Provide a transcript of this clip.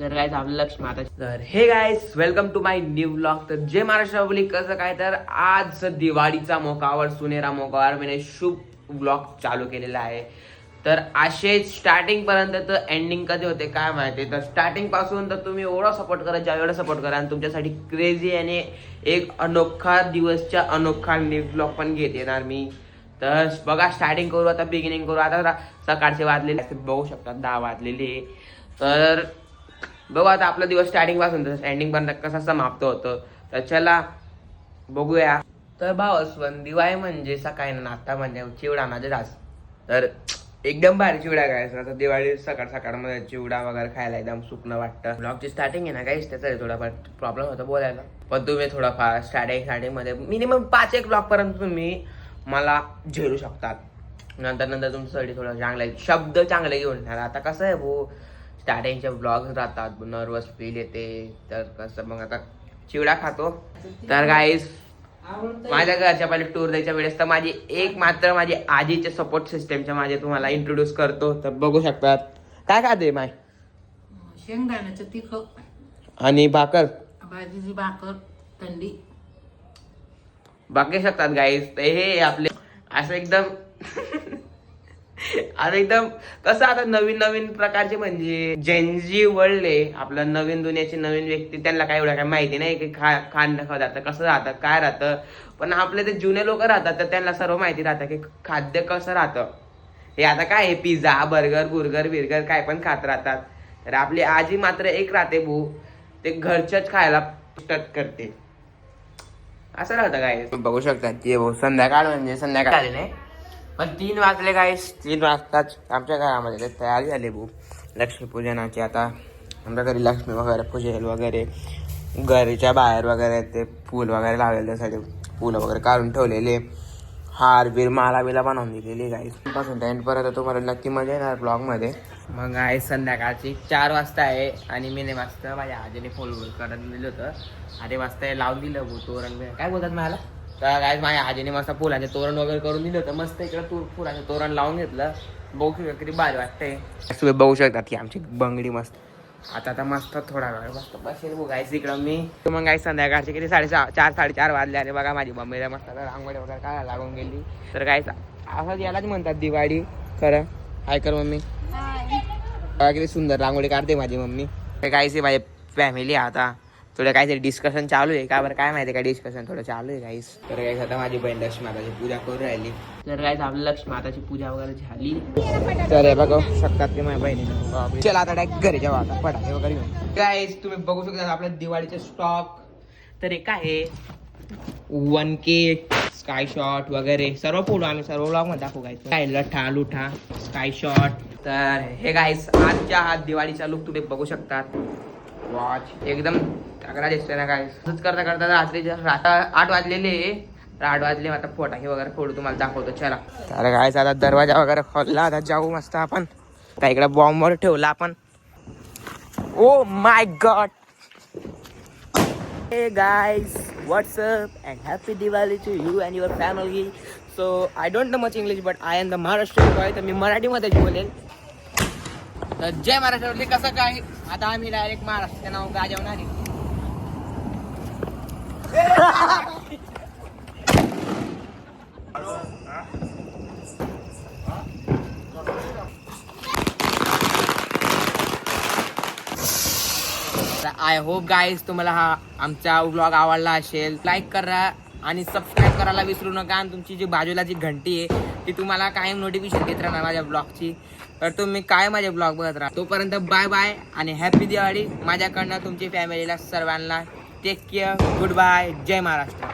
तर गाइस आपलं लक्ष आता तर हे guys welcome to my new vlog. तर जय महाराष्ट्र बोली कसं काय. तर आज दिवाळीचा मोकावर सुनेरा मोकावर मी शुभ व्लॉग चालू केलेला आहे. तर असेच स्टार्टिंग पर्यंत तर एंडिंग कधी होते काय माहिती. तर स्टार्टिंग पासून तर तुम्ही एवढा सपोर्ट करा एवढा सपोर्ट करा आणि तुमच्यासाठी क्रेझी आणि एक अनोखा दिवसच्या अनोखा न्यू व्लॉग पण घेत येणार मी. तर बघा स्टार्टिंग करू आता बिगिनिंग करू. आता सकाळचे वाजलेले बघू शकता 10 वाजलेले. तर बघू आता आपला दिवस स्टार्टिंग पासून तर एंडिंग पर्यंत कसा समाप्त होतं. तर चला बघूया. तर भावस्वन दिवाळी म्हणजे सकाळी नाश्ता म्हणजे चिवडा माझे रास. तर एकदम भारी चिवडा खायचा. आता दिवाळी सकाळ सकाळ मध्ये चिवडा वगैरे खायला एकदम सुकणं वाटतं. ब्लॉगची स्टार्टिंग आहे ना काहीच त्याचा थोडाफार प्रॉब्लेम होता बोलायला. पण तुम्ही थोडाफार स्टार्टिंग मध्ये मिनिमम 5-1 ब्लॉग पर्यंत तुम्ही मला झेलू शकतात. नंतर तुमच्यासाठी थोडं चांगलं शब्द चांगले घेऊन येणार. आता कसं आहे भाऊ स्टार्टिंगचे ब्लॉग राहतात नर्वस फील येते. तर कसं मग आता चिवडा खातो. तर गाईस माझ्या घरच्या पहिले टूर द्यायच्या वेळेस तर माझी आजीच्या सपोर्ट सिस्टमच्या माझे तुम्हाला इंट्रोड्यूस करतो. तर बघू शकतात काय खाते माय शेंगदाण्याचं तिखट आणि भाकर भाजीची भाकर थंडी बाकी शकतात गाईस. तर हे आपले असं एकदम आता एकदम कसं आता नवीन प्रकारचे म्हणजे जेनजी वर्ल्ड आहे आपलं. नवीन दुनियाची नवीन व्यक्ती त्यांना काय एवढं काय माहिती नाही की खाणं खातं कसं राहतं काय राहतं. पण आपले ते जुने लोक राहतात तर त्यांना सर्व माहिती राहतं की खाद्य कसं राहतं. हे आता काय आहे पिझ्झा बर्गर काय पण खात राहतात. तर आपली आजी मात्र एक राहते भाऊ ते घरच्याच खायला स्टार्ट करते. असं राहतं काय बघू शकतात की भाऊ संध्याकाळ म्हणजे संध्याकाळ आले नाही पण 3 वाजले गाईस. 3 वाजताच आमच्या घरामध्ये तयारी झाली भाऊ लक्ष्मीपूजनाची. आता आमच्या घरी लक्ष्मी वगैरे पूजेल वगैरे घरीच्या बाहेर वगैरे ते फूल वगैरे लावलेले त्यासाठी फुलं वगैरे काढून ठेवलेले. हार बीर माला बिला बनवून दिलेली गाईस. पासून त्या एंडपर्यंत तुम्हाला नक्की मजा येणार ब्लॉगमध्ये. मग आहे संध्याकाळची 4 वाजता आहे आणि मी नाही वाजता माझ्या आजीने फुल करत दिलं होतं. 8 वाजता लावून दिलं भाऊ तोरण काय बोलतात मला. तर काय माझ्या आजीने मस्त फुलाचे तोरण वगैरे करून दिलं होतं. मस्त इकडं फुलाचे तोरण लावून घेतलं. बघू शकता किती भारी वाटतंय. तुम्ही बघू शकतात की आमची बंगडी मस्त आता मस्त थोडा वेळ मस्त बसेल बघायचं इकडं मी. मग काय संध्याकाळचे किती 4-4:30 वाजले आणि बघा माझी मम्मीला मस्त रांगोळी वगैरे काय लागून गेली. तर काय असं यालाच म्हणतात दिवाळी खरं. हाय कर मम्मी किती सुंदर रांगोळी काढते माझी मम्मी. काहीच माझी फॅमिली आता थोडं काहीतरी डिस्कशन चालू आहे का बरं काय माहिती काय डिस्कशन थोडं चालू आहे काहीच. तर काय आता माझी बहीण लक्ष्मी माताची पूजा करून राहिली. तर काय आपल्या लक्ष्मी माताची पूजा वगैरे झाली. तर हे बघू शकतात की माझ्या बहिणीनं चला आता डायरेक्ट घरी जेव्हा आता फटाके वगैरे घेऊन काय तुम्ही बघू शकता आपल्या दिवाळीचे स्टॉक. तर हे काय आहे 1K स्काय शॉट वगैरे सर्व फोटो आम्ही सर्व ब्लॉग मध्ये दाखवू काय लठा लुठा स्काय शॉट. तर हे गाईस आजच्या हा दिवाळीचा लुक तुम्ही बघू शकतात. वॉच एकदम तगडा दिसतोय ना काय. असंच करता करता रात्रीच्या 8 वाजलेले. 8 वाजले आता फटाके वगैरे फोडू तुम्हाला दाखवतो चला. तर काय आता दरवाजा वगैरे खोलला आता जाऊ मस्त आपण. आता इकडे बॉम्ब वर ठेवला आपण. Oh my god. Hey guys what's up and happy Diwali to you and your family. So I don't know much English but I am the Maharashtrian boy. तर मी मराठीमध्येच बोलेल. तर जय महाराष्ट्रातले कसं काय. आता आम्ही डायरेक्ट महाराष्ट्राचं नाव गाजवणार आहे. आय होप गाईज तुम्हाला हा आमचा व्लॉग आवडला असेल. लाईक करा आणि सबस्क्राईब करायला विसरू नका. आणि तुमची जी बाजूला जी घंटी आहे ती तुम्हाला कायम नोटिफिकेशन देत राहणार माझ्या ब्लॉगची. तर तुम्ही काय माझे ब्लॉग बघत राहा. तोपर्यंत बाय बाय आणि हॅपी दिवाळी माझ्याकडनं तुमची फॅमिलीला सर्वांना. Take care. Goodbye. जय महाराष्ट्र.